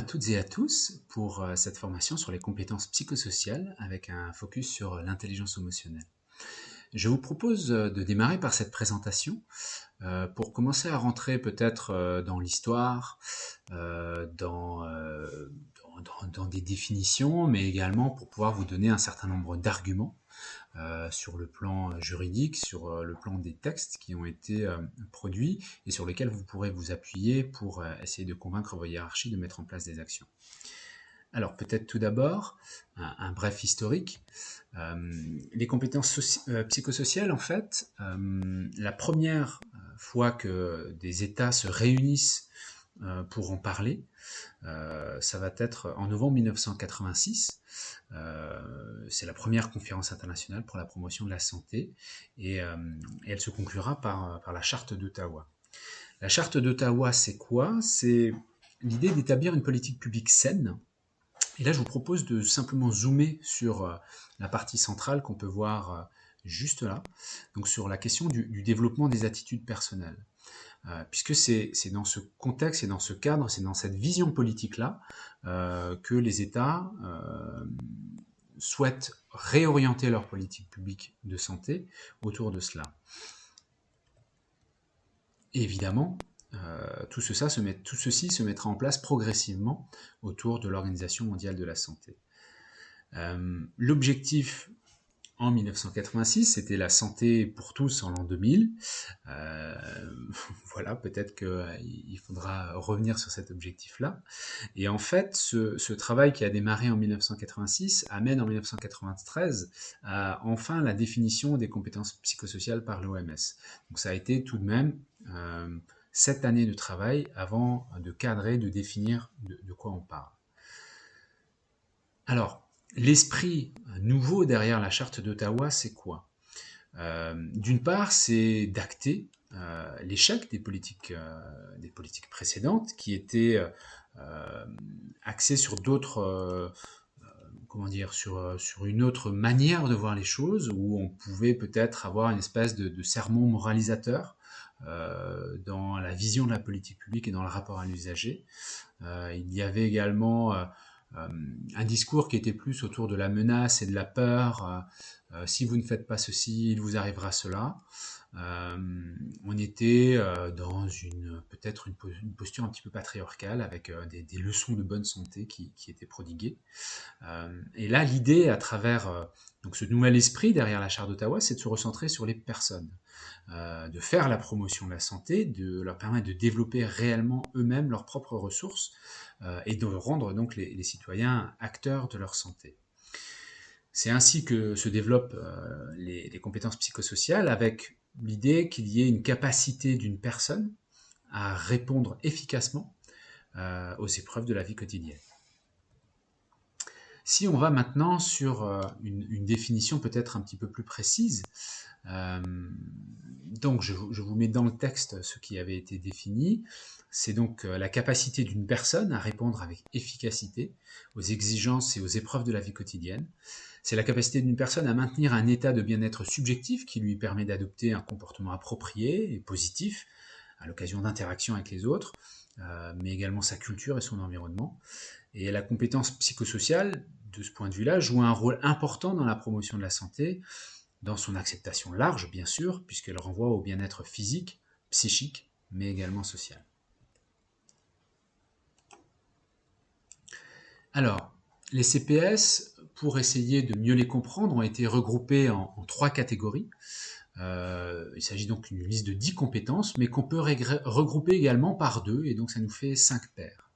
toutes et à tous pour cette formation sur les compétences psychosociales avec un focus sur l'intelligence émotionnelle. Je vous propose de démarrer par cette présentation pour commencer à rentrer peut-être dans l'histoire, dans des définitions, mais également pour pouvoir vous donner un certain nombre d'arguments sur le plan juridique, sur le plan des textes qui ont été produits et sur lesquels vous pourrez vous appuyer pour essayer de convaincre vos hiérarchies de mettre en place des actions. Alors peut-être tout d'abord, un bref historique. Les compétences psychosociales, en fait, la première fois que des États se réunissent pour en parler, ça va être en novembre 1986. C'est la première conférence internationale pour la promotion de la santé et elle se conclura par la charte d'Ottawa. La charte d'Ottawa, c'est quoi? C'est l'idée d'établir une politique publique saine. Et là, je vous propose de simplement zoomer sur la partie centrale qu'on peut voir juste là, donc sur la question du développement des attitudes personnelles. Puisque c'est dans ce contexte, c'est dans ce cadre, c'est dans cette vision politique-là que les États souhaitent réorienter leur politique publique de santé autour de cela. Et évidemment, tout ceci se mettra en place progressivement autour de l'Organisation mondiale de la santé. L'objectif en 1986, c'était la santé pour tous en l'an 2000. Voilà, peut-être qu'il faudra revenir sur cet objectif-là. Et en fait, ce travail qui a démarré en 1986 amène en 1993 à enfin la définition des compétences psychosociales par l'OMS. Donc ça a été tout de même 7 années de travail avant de cadrer, de définir de quoi on parle. Alors, l'esprit nouveau derrière la charte d'Ottawa, c'est quoi? D'une part, c'est d'acter l'échec des politiques précédentes qui étaient axées sur d'autres, sur une autre manière de voir les choses, où on pouvait peut-être avoir une espèce de sermon moralisateur dans la vision de la politique publique et dans le rapport à l'usager. Il y avait également un discours qui était plus autour de la menace et de la peur. Si vous ne faites pas ceci, il vous arrivera cela. On était dans peut-être une posture un petit peu patriarcale avec des leçons de bonne santé qui étaient prodiguées. Et là, l'idée à travers donc ce nouvel esprit derrière la charte d'Ottawa, c'est de se recentrer sur les personnes, de faire la promotion de la santé, de leur permettre de développer réellement eux-mêmes leurs propres ressources et de rendre donc les citoyens acteurs de leur santé. C'est ainsi que se développent les compétences psychosociales, avec l'idée qu'il y ait une capacité d'une personne à répondre efficacement aux épreuves de la vie quotidienne. Si on va maintenant sur une définition peut-être un petit peu plus précise, donc je vous mets dans le texte ce qui avait été défini. C'est donc la capacité d'une personne à répondre avec efficacité aux exigences et aux épreuves de la vie quotidienne. C'est la capacité d'une personne à maintenir un état de bien-être subjectif qui lui permet d'adopter un comportement approprié et positif à l'occasion d'interactions avec les autres, mais également sa culture et son environnement. Et la compétence psychosociale, de ce point de vue-là, joue un rôle important dans la promotion de la santé, dans son acceptation large, bien sûr, puisqu'elle renvoie au bien-être physique, psychique, mais également social. Alors, les CPS, pour essayer de mieux les comprendre, ont été regroupés en 3 catégories. Il s'agit donc d'une liste de 10 compétences, mais qu'on peut regrouper également par 2, et donc ça nous fait 5 paires.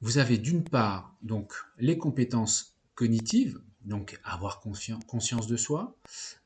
Vous avez d'une part donc les compétences cognitives, donc avoir conscience de soi,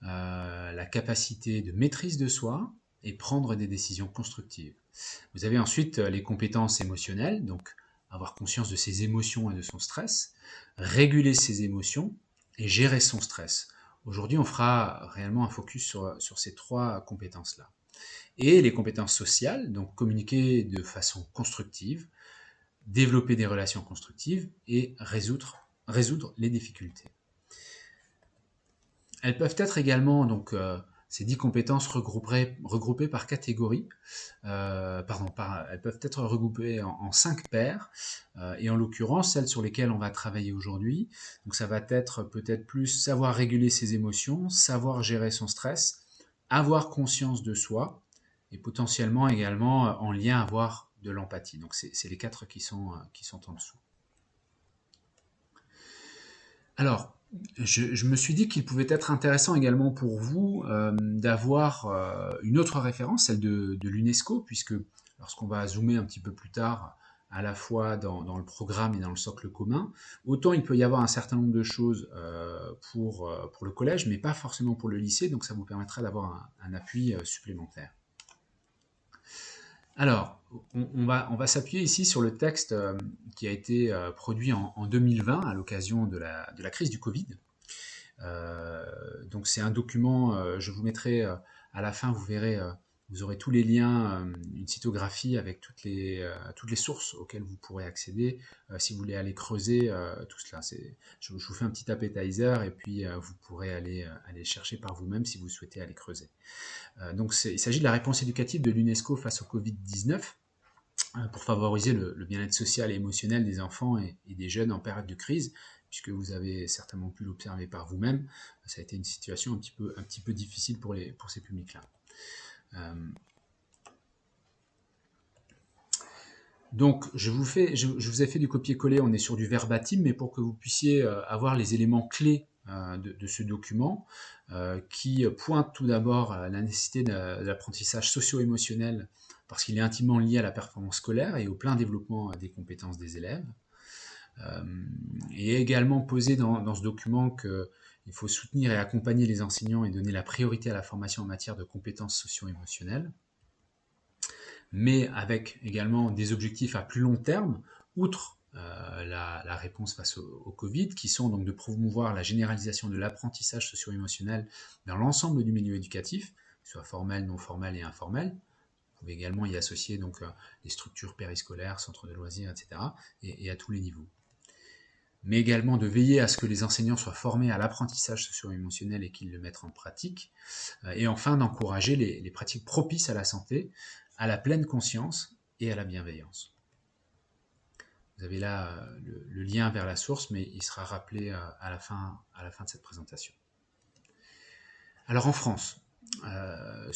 la capacité de maîtrise de soi et prendre des décisions constructives. Vous avez ensuite les compétences émotionnelles, donc avoir conscience de ses émotions et de son stress, réguler ses émotions et gérer son stress. Aujourd'hui, on fera réellement un focus sur ces 3 compétences-là. Et les compétences sociales, donc communiquer de façon constructive, développer des relations constructives et résoudre les difficultés. Elles peuvent être également donc Ces 10 compétences regroupées par catégorie, elles peuvent être regroupées en 5 paires, et en l'occurrence, celles sur lesquelles on va travailler aujourd'hui, donc ça va être peut-être plus savoir réguler ses émotions, savoir gérer son stress, avoir conscience de soi, et potentiellement également en lien avoir de l'empathie. Donc c'est les 4 qui sont en dessous. Alors, je me suis dit qu'il pouvait être intéressant également pour vous d'avoir une autre référence, celle de l'UNESCO, puisque lorsqu'on va zoomer un petit peu plus tard, à la fois dans le programme et dans le socle commun, autant il peut y avoir un certain nombre de choses pour le collège, mais pas forcément pour le lycée, donc ça vous permettra d'avoir un appui supplémentaire. Alors, on va s'appuyer ici sur le texte qui a été produit en 2020 à l'occasion de la crise du Covid. Donc c'est un document, je vous mettrai à la fin, vous verrez, vous aurez tous les liens, une cytographie avec toutes les sources auxquelles vous pourrez accéder si vous voulez aller creuser tout cela. Je vous fais un petit appetizer et puis vous pourrez aller chercher par vous-même si vous souhaitez aller creuser. Donc il s'agit de la réponse éducative de l'UNESCO face au Covid-19 pour favoriser le bien-être social et émotionnel des enfants et des jeunes en période de crise, puisque vous avez certainement pu l'observer par vous-même, ça a été une situation un petit peu difficile pour ces publics-là. Donc, je vous ai fait du copier-coller, on est sur du verbatim, mais pour que vous puissiez avoir les éléments clés de ce document, qui pointe tout d'abord à la nécessité de l'apprentissage socio-émotionnel, parce qu'il est intimement lié à la performance scolaire et au plein développement des compétences des élèves. Et également posé dans ce document qu'il faut soutenir et accompagner les enseignants et donner la priorité à la formation en matière de compétences socio-émotionnelles, mais avec également des objectifs à plus long terme, outre la réponse face au Covid, qui sont donc de promouvoir la généralisation de l'apprentissage socio-émotionnel dans l'ensemble du milieu éducatif, soit formel, non formel et informel. Vous pouvez également y associer donc les structures périscolaires, centres de loisirs, etc., et à tous les niveaux. Mais également de veiller à ce que les enseignants soient formés à l'apprentissage socio-émotionnel et qu'ils le mettent en pratique, et enfin d'encourager les pratiques propices à la santé, à la pleine conscience et à la bienveillance. Vous avez là le lien vers la source, mais il sera rappelé à la fin de cette présentation. Alors en France, en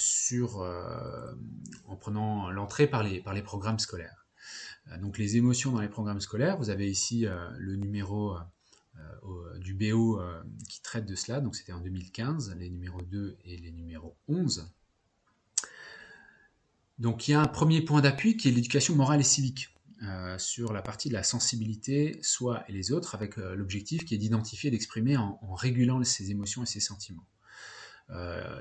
prenant l'entrée par les programmes scolaires. Donc les émotions dans les programmes scolaires, vous avez ici le numéro du BO qui traite de cela, donc c'était en 2015, les numéros 2 et les numéros 11. Donc il y a un premier point d'appui qui est l'éducation morale et civique, sur la partie de la sensibilité, soi et les autres, avec l'objectif qui est d'identifier et d'exprimer en régulant ses émotions et ses sentiments.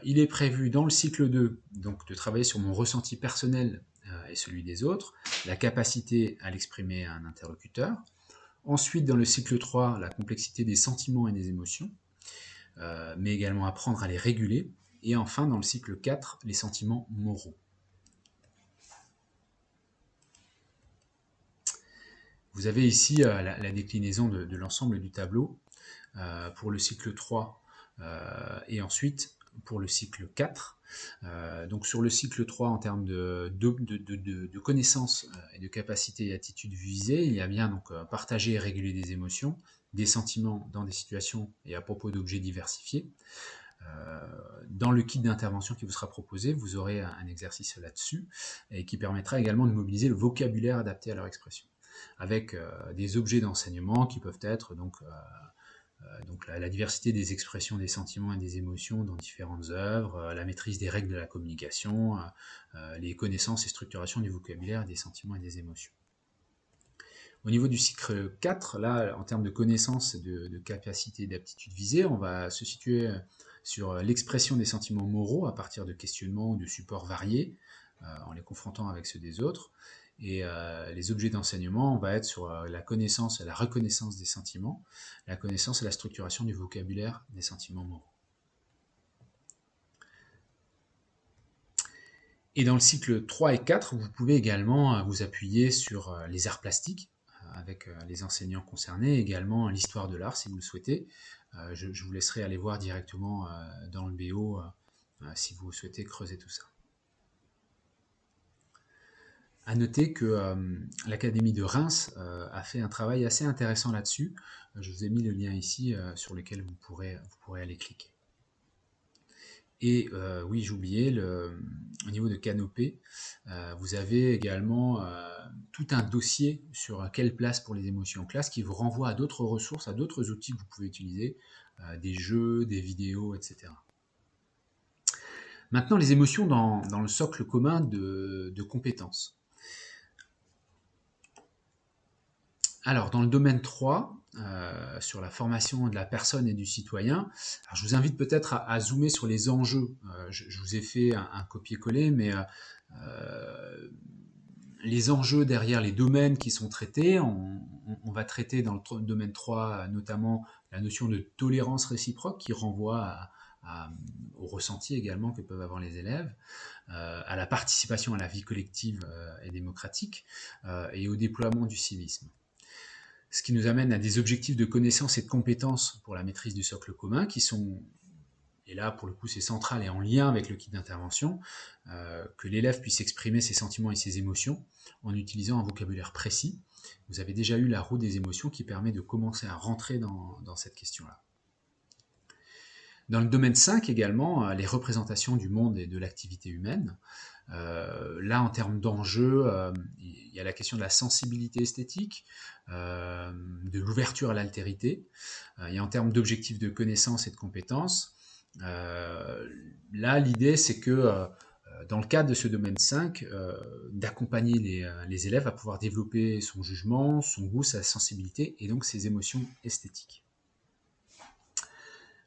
Il est prévu dans le cycle 2 donc, de travailler sur mon ressenti personnel et celui des autres, la capacité à l'exprimer à un interlocuteur. Ensuite, dans le cycle 3, la complexité des sentiments et des émotions, mais également apprendre à les réguler. Et enfin, dans le cycle 4, les sentiments moraux. Vous avez ici la déclinaison de l'ensemble du tableau pour le cycle 3 et ensuite pour le cycle 4. Donc sur le cycle 3, en termes de connaissances et de capacités et attitudes visées, il y a bien donc partager et réguler des émotions, des sentiments dans des situations et à propos d'objets diversifiés. Dans le kit d'intervention qui vous sera proposé, vous aurez un exercice là-dessus et qui permettra également de mobiliser le vocabulaire adapté à leur expression, avec des objets d'enseignement qui peuvent être donc la diversité des expressions des sentiments et des émotions dans différentes œuvres, la maîtrise des règles de la communication, les connaissances et structurations du vocabulaire des sentiments et des émotions. Au niveau du cycle 4, là, en termes de connaissances, de capacités et d'aptitudes visées, on va se situer sur l'expression des sentiments moraux à partir de questionnements ou de supports variés, en les confrontant avec ceux des autres. Et les objets d'enseignement, on va être sur la connaissance et la reconnaissance des sentiments, la connaissance et la structuration du vocabulaire des sentiments moraux. Et dans le cycle 3 et 4, vous pouvez également vous appuyer sur les arts plastiques, avec les enseignants concernés, également l'histoire de l'art si vous le souhaitez. Je vous laisserai aller voir directement dans le BO si vous souhaitez creuser tout ça. À noter que l'Académie de Reims a fait un travail assez intéressant là-dessus. Je vous ai mis le lien ici sur lequel vous pourrez aller cliquer. Et oui, j'oubliais, au niveau de Canopé, vous avez également tout un dossier sur quelle place pour les émotions en classe qui vous renvoie à d'autres ressources, à d'autres outils que vous pouvez utiliser, des jeux, des vidéos, etc. Maintenant, les émotions dans le socle commun de compétences. Alors, dans le domaine 3, sur la formation de la personne et du citoyen, alors je vous invite peut-être à zoomer sur les enjeux. Je vous ai fait un copier-coller, mais les enjeux derrière les domaines qui sont traités, on va traiter dans le domaine 3 notamment la notion de tolérance réciproque qui renvoie au ressenti également que peuvent avoir les élèves, à la participation à la vie collective et démocratique, et au déploiement du civisme. Ce qui nous amène à des objectifs de connaissance et de compétences pour la maîtrise du socle commun qui sont, et là pour le coup c'est central et en lien avec le kit d'intervention, que l'élève puisse exprimer ses sentiments et ses émotions en utilisant un vocabulaire précis. Vous avez déjà eu la roue des émotions qui permet de commencer à rentrer dans cette question-là. Dans le domaine 5 également, les représentations du monde et de l'activité humaine. Là, en termes d'enjeux, il y a la question de la sensibilité esthétique, de l'ouverture à l'altérité. Il y a en termes d'objectifs de connaissances et de compétences. Là, l'idée, c'est que dans le cadre de ce domaine 5, d'accompagner les élèves à pouvoir développer son jugement, son goût, sa sensibilité et donc ses émotions esthétiques.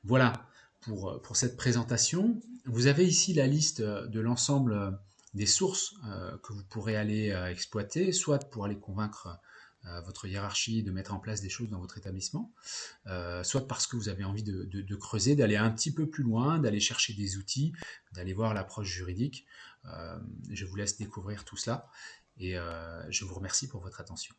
Voilà pour cette présentation. Vous avez ici la liste de l'ensemble des sources que vous pourrez aller exploiter, soit pour aller convaincre votre hiérarchie de mettre en place des choses dans votre établissement, soit parce que vous avez envie de creuser, d'aller un petit peu plus loin, d'aller chercher des outils, d'aller voir l'approche juridique. Je vous laisse découvrir tout cela et je vous remercie pour votre attention.